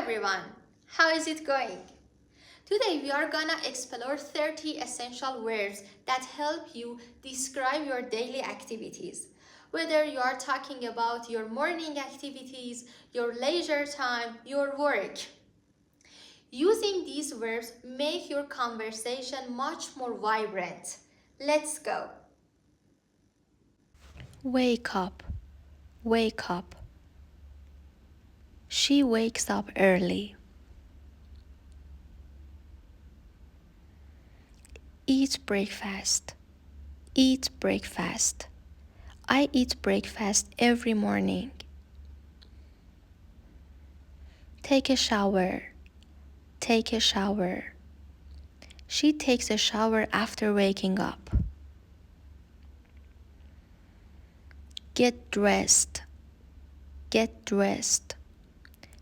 everyone, how is it going? Today we are gonna explore 30 essential words that help you describe your daily activities. Whether you are talking about your morning activities, your leisure time, your work. Using these verbs make your conversation much more vibrant. Let's go. Wake up, wake up. She wakes up early. Eat breakfast, eat breakfast. I eat breakfast every morning. Take a shower, take a shower. She takes a shower after waking up. Get dressed, get dressed.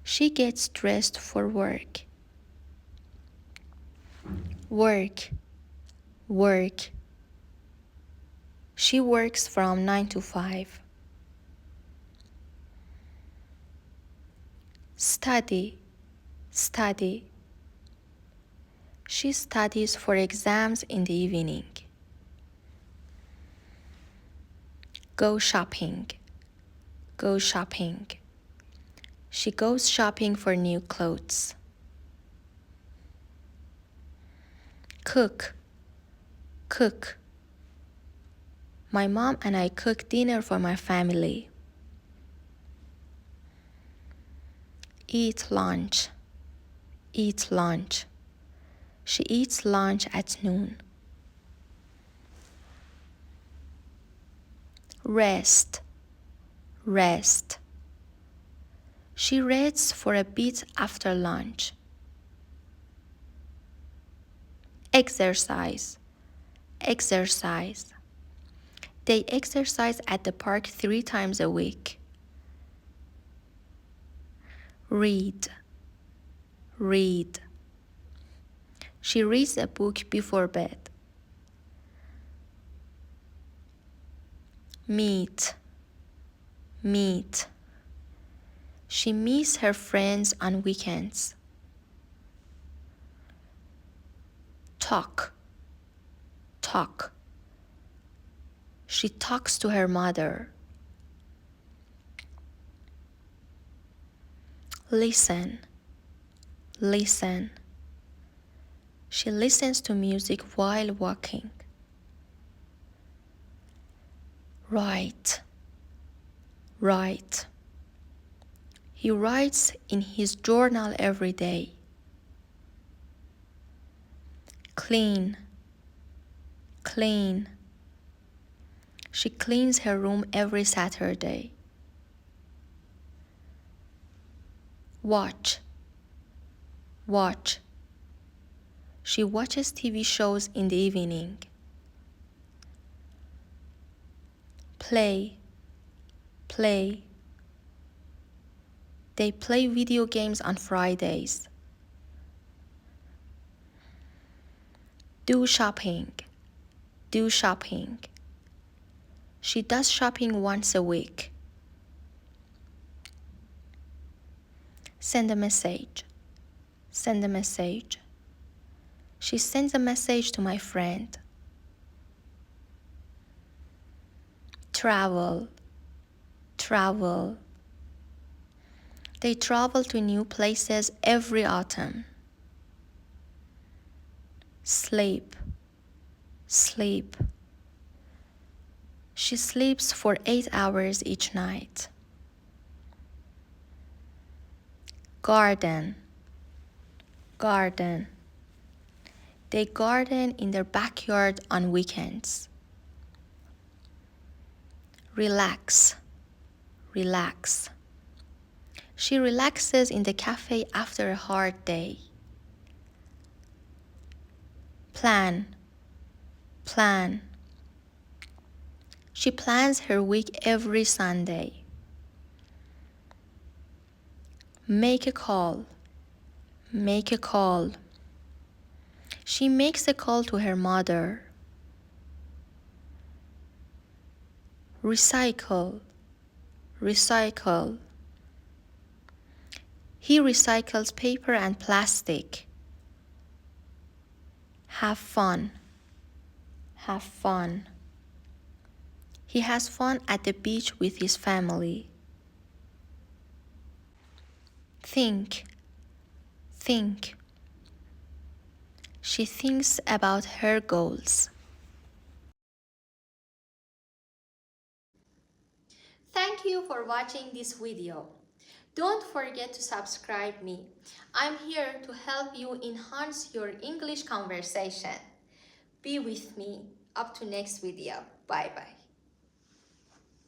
She gets dressed for work. Work, work. She works from 9 to 5. Study, study. She studies for exams in the evening. Go shopping, go shopping. She goes shopping for new clothes. Cook, cook. My mom and I cook dinner for my family. Eat lunch, eat lunch. She eats lunch at noon. Rest, rest. She rests for a bit after lunch. Exercise, exercise. They exercise at the park 3 times a week. Read, read. She reads a book before bed. Meet, meet. She meets her friends on weekends. Talk, talk. She talks to her mother. Listen, listen. She listens to music while walking. Write, write. He writes in his journal every day. Clean, clean. She cleans her room every Saturday. Watch, watch. She watches TV shows in the evening. Play, play. They play video games on Fridays. Do shopping, do shopping. She does shopping once a week. Send a message, send a message. She sends a message to my friend. Travel, travel. They travel to new places every autumn. Sleep, sleep. She sleeps for 8 hours each night. Garden, garden. They garden in their backyard on weekends. Relax, relax. She relaxes in the cafe after a hard day. Plan, plan. She plans her week every Sunday. Make a call, make a call. She makes a call to her mother. Recycle, recycle. He recycles paper and plastic. Have fun. Have fun. He has fun at the beach with his family. Think. Think. She thinks about her goals. Thank you for watching this video. Don't forget to subscribe me. I'm here to help you enhance your English conversation. Be with me. Up to next video. Bye bye.